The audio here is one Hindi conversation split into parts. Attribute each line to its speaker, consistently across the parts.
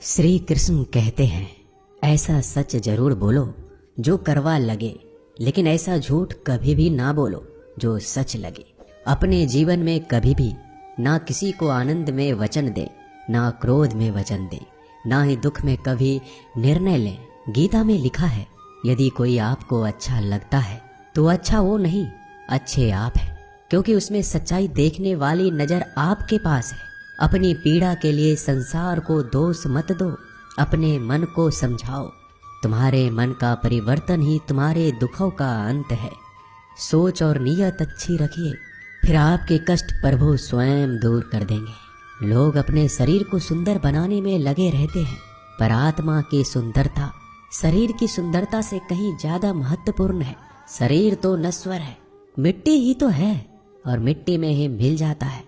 Speaker 1: श्री कृष्ण कहते हैं, ऐसा सच जरूर बोलो जो करवा लगे, लेकिन ऐसा झूठ कभी भी ना बोलो जो सच लगे। अपने जीवन में कभी भी ना किसी को आनंद में वचन दे, ना क्रोध में वचन दे, ना ही दुख में कभी निर्णय लें। गीता में लिखा है, यदि कोई आपको अच्छा लगता है तो अच्छा वो नहीं, अच्छे आप हैं, क्योंकि उसमें सच्चाई देखने वाली नजर आपके पास है। अपनी पीड़ा के लिए संसार को दोष मत दो, अपने मन को समझाओ। तुम्हारे मन का परिवर्तन ही तुम्हारे दुखों का अंत है। सोच और नीयत अच्छी रखिए, फिर आपके कष्ट प्रभु स्वयं दूर कर देंगे। लोग अपने शरीर को सुंदर बनाने में लगे रहते हैं, पर आत्मा की सुंदरता शरीर की सुंदरता से कहीं ज्यादा महत्वपूर्ण है। शरीर तो नश्वर है, मिट्टी ही तो है और मिट्टी में ही मिल जाता है,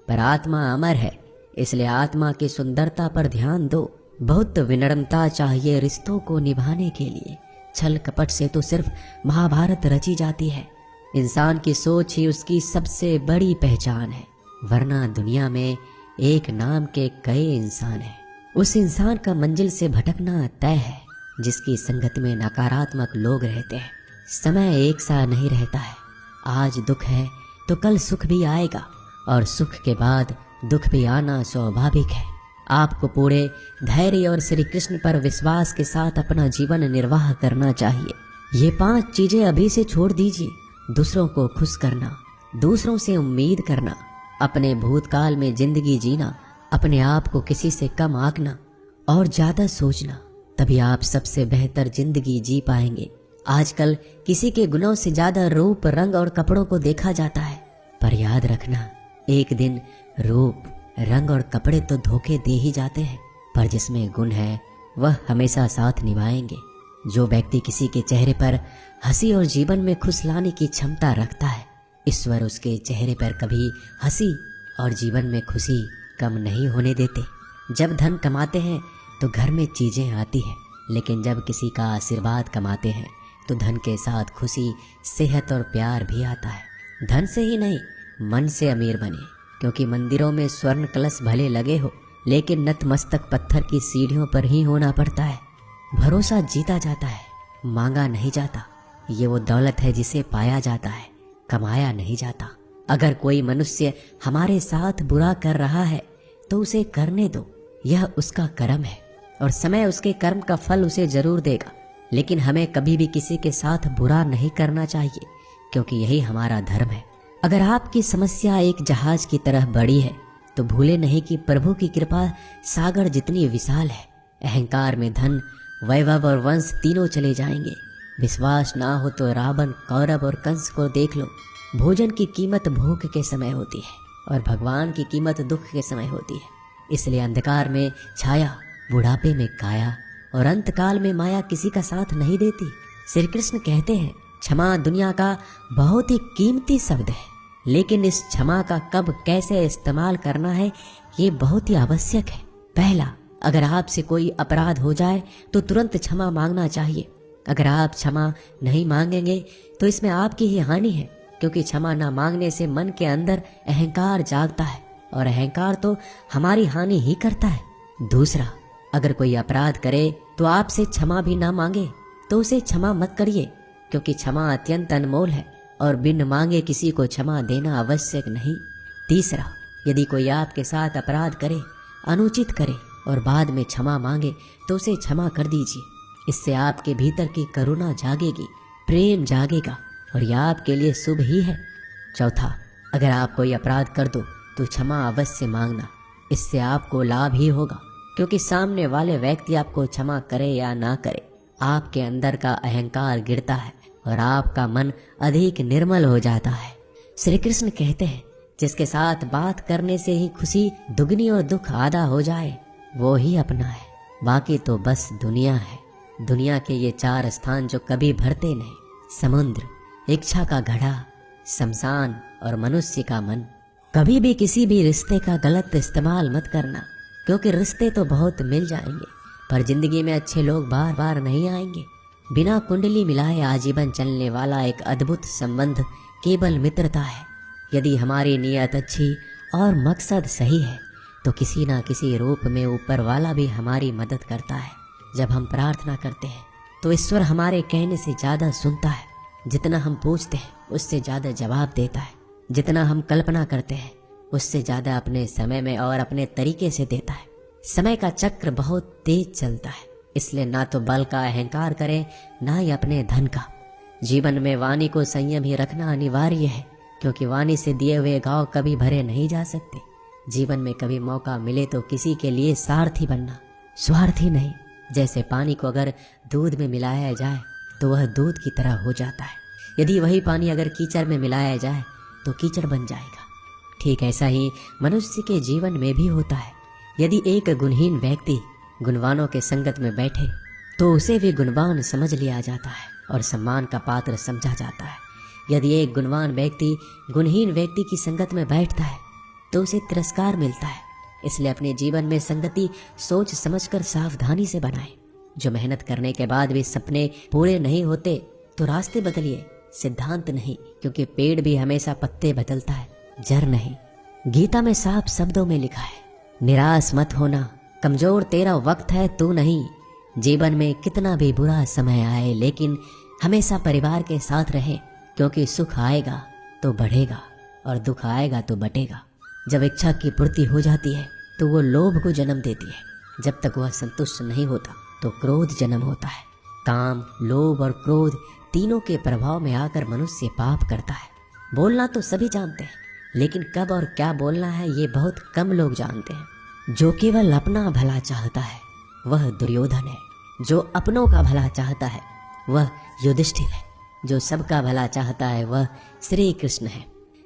Speaker 1: पर आत्मा अमर है, इसलिए आत्मा की सुंदरता पर ध्यान दो। बहुत विनम्रता चाहिए रिश्तों को निभाने के लिए। छल कपट से तो सिर्फ महाभारत रची जाती है। इंसान की सोच ही उसकी सबसे बड़ी पहचान है, वरना दुनिया में एक नाम के कई इंसान हैं। उस इंसान का मंजिल से भटकना तय है जिसकी संगत में नकारात्मक लोग रहते हैं। समय एक सा नहीं रहता है, आज दुख है तो कल सुख भी आएगा, और सुख के बाद दुख भी आना स्वाभाविक है। आपको पूरे धैर्य और श्री कृष्ण पर विश्वास के साथ अपना जीवन निर्वाह करना चाहिए। ये 5 चीजें अभी से छोड़ दीजिए। दूसरों को खुश करना, दूसरों से उम्मीद करना, अपने भूतकाल में जिंदगी जीना, अपने आप को किसी से कम आंकना और ज्यादा सोचना, तभी आप सबसे बेहतर जिंदगी जी पाएंगे। आजकल किसी के गुणों से ज्यादा रूप, रंग और कपड़ों को देखा जाता है, पर याद रखना, एक दिन रूप, रंग और कपड़े तो धोखे दे ही जाते हैं, पर जिसमें गुण है वह हमेशा साथ निभाएंगे। जो व्यक्ति किसी के चेहरे पर हंसी और जीवन में खुश लाने की क्षमता रखता है, ईश्वर उसके चेहरे पर कभी हंसी और जीवन में खुशी कम नहीं होने देते। जब धन कमाते हैं तो घर में चीजें आती हैं, लेकिन जब किसी का आशीर्वाद कमाते हैं तो धन के साथ खुशी, सेहत और प्यार भी आता है। धन से ही नहीं, मन से अमीर बने, क्योंकि मंदिरों में स्वर्ण कलश भले लगे हो, लेकिन नतमस्तक पत्थर की सीढ़ियों पर ही होना पड़ता है। भरोसा जीता जाता है, मांगा नहीं जाता। ये वो दौलत है जिसे पाया जाता है, कमाया नहीं जाता। अगर कोई मनुष्य हमारे साथ बुरा कर रहा है तो उसे करने दो, यह उसका कर्म है और समय उसके कर्म का फल उसे जरूर देगा। लेकिन हमें कभी भी किसी के साथ बुरा नहीं करना चाहिए, क्योंकि यही हमारा धर्म है। अगर आपकी समस्या एक जहाज की तरह बड़ी है तो भूले नहीं कि प्रभु की कृपा सागर जितनी विशाल है। अहंकार में धन, वैभव और वंश तीनों चले जाएंगे। विश्वास ना हो तो रावण, कौरव और कंस को देख लो। भोजन की कीमत भूख के समय होती है और भगवान की कीमत दुख के समय होती है। इसलिए अंधकार में छाया, बुढ़ापे में काया और अंतकाल में माया किसी का साथ नहीं देती। श्री कृष्ण कहते हैं, क्षमा दुनिया का बहुत ही कीमती शब्द है, लेकिन इस क्षमा का कब कैसे इस्तेमाल करना है ये बहुत ही आवश्यक है। पहला, अगर आपसे कोई अपराध हो जाए तो तुरंत क्षमा मांगना चाहिए। अगर आप क्षमा नहीं मांगेंगे तो इसमें आपकी ही हानि है, क्योंकि क्षमा ना मांगने से मन के अंदर अहंकार जागता है और अहंकार तो हमारी हानि ही करता है। दूसरा, अगर कोई अपराध करे तो आपसे क्षमा भी ना मांगे तो उसे क्षमा मत करिए, क्योंकि क्षमा अत्यंत अनमोल है और बिन मांगे किसी को क्षमा देना आवश्यक नहीं। तीसरा, यदि कोई आपके साथ अपराध करे, अनुचित करे और बाद में क्षमा मांगे तो उसे क्षमा कर दीजिए। इससे आपके भीतर की करुणा जागेगी, प्रेम जागेगा और यह आपके लिए शुभ ही है। चौथा, अगर आप कोई अपराध कर दो तो क्षमा अवश्य मांगना, इससे आपको लाभ ही होगा, क्योंकि सामने वाले व्यक्ति आपको क्षमा करे या ना करे, आपके अंदर का अहंकार गिरता है और आपका मन अधिक निर्मल हो जाता है। श्री कृष्ण कहते हैं, जिसके साथ बात करने से ही खुशी दुगनी और दुख आधा हो जाए वो ही अपना है, बाकी तो बस दुनिया है। दुनिया के ये 4 स्थान जो कभी भरते नहीं, समुद्र, इच्छा का घड़ा, शमशान और मनुष्य का मन। कभी भी किसी भी रिश्ते का गलत इस्तेमाल मत करना, क्योंकि रिश्ते तो बहुत मिल जाएंगे, पर जिंदगी में अच्छे लोग बार बार नहीं आएंगे। बिना कुंडली मिलाए आजीवन चलने वाला एक अद्भुत संबंध केवल मित्रता है। यदि हमारी नीयत अच्छी और मकसद सही है तो किसी ना किसी रूप में ऊपर वाला भी हमारी मदद करता है। जब हम प्रार्थना करते हैं तो ईश्वर हमारे कहने से ज़्यादा सुनता है। जितना हम पूछते हैं उससे ज़्यादा जवाब देता है। जितना हम कल्पना करते हैं उससे ज़्यादा अपने समय में और अपने तरीके से देता है। समय का चक्र बहुत तेज चलता है, इसलिए ना तो बल का अहंकार करें ना ही अपने धन का। जीवन में वाणी को संयम ही रखना अनिवार्य है, क्योंकि वाणी से दिए हुए घाव कभी भरे नहीं जा सकते। जीवन में कभी मौका मिले तो किसी के लिए सारथी बनना, स्वार्थी नहीं। जैसे पानी को अगर दूध में मिलाया जाए तो वह दूध की तरह हो जाता है, यदि वही पानी अगर कीचड़ में मिलाया जाए तो कीचड़ बन जाएगा। ठीक ऐसा ही मनुष्य के जीवन में भी होता है। यदि एक गुणहीन व्यक्ति गुणवानों के संगत में बैठे तो उसे भी गुणवान समझ लिया जाता है और सम्मान का पात्र समझा जाता है। यदि एक गुणवान व्यक्ति गुणहीन व्यक्ति की संगत में बैठता है तो उसे तिरस्कार मिलता है। इसलिए अपने जीवन में संगति सोच समझकर सावधानी से बनाएं। जो मेहनत करने के बाद भी सपने पूरे नहीं होते तो रास्ते बदलिए, सिद्धांत नहीं, क्योंकि पेड़ भी हमेशा पत्ते बदलता है, जड़ नहीं। गीता में साफ शब्दों में लिखा है, निराश मत होना, कमजोर तेरा वक्त है तू नहीं। जीवन में कितना भी बुरा समय आए लेकिन हमेशा परिवार के साथ रहे, क्योंकि सुख आएगा तो बढ़ेगा और दुख आएगा तो बटेगा। जब इच्छा की पूर्ति हो जाती है तो वो लोभ को जन्म देती है। जब तक वह संतुष्ट नहीं होता तो क्रोध जन्म होता है। काम, लोभ और क्रोध तीनों के प्रभाव में आकर मनुष्य पाप करता है। बोलना तो सभी जानते हैं, लेकिन कब और क्या बोलना है ये बहुत कम लोग जानते हैं। जो केवल अपना भला चाहता है वह दुर्योधन है, जो अपनों का भला चाहता है वह युधिष्ठिर है, जो सबका भला चाहता है वह श्री कृष्ण है।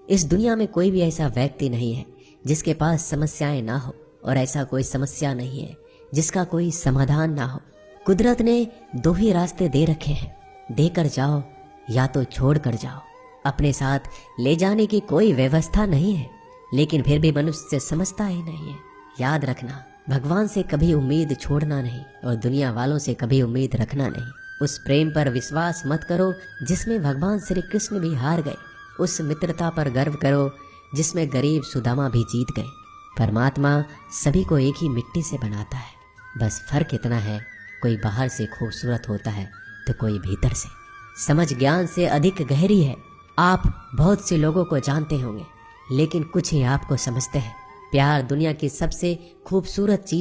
Speaker 1: इस दुनिया में कोई भी ऐसा व्यक्ति नहीं है जिसके पास समस्याएं ना हो, और ऐसा कोई समस्या नहीं है जिसका कोई समाधान ना हो। कुदरत ने दो ही रास्ते दे रखे हैं, देकर जाओ या तो छोड़ कर जाओ। अपने साथ ले जाने की कोई व्यवस्था नहीं है, लेकिन फिर भी मनुष्य समझता ही नहीं है। याद रखना, भगवान से कभी उम्मीद छोड़ना नहीं और दुनिया वालों से कभी उम्मीद रखना नहीं। उस प्रेम पर विश्वास मत करो जिसमें भगवान श्री कृष्ण भी हार गए। उस मित्रता पर गर्व करो जिसमें गरीब सुदामा भी जीत गए। परमात्मा सभी को एक ही मिट्टी से बनाता है, बस फर्क इतना है, कोई बाहर से खूबसूरत होता है तो कोई भीतर से। समझ ज्ञान से अधिक गहरी है। आप बहुत से लोगों को जानते होंगे, लेकिन कुछ ही आपको समझते हैं। प्यार दुनिया की सबसे खूबसूरत चीज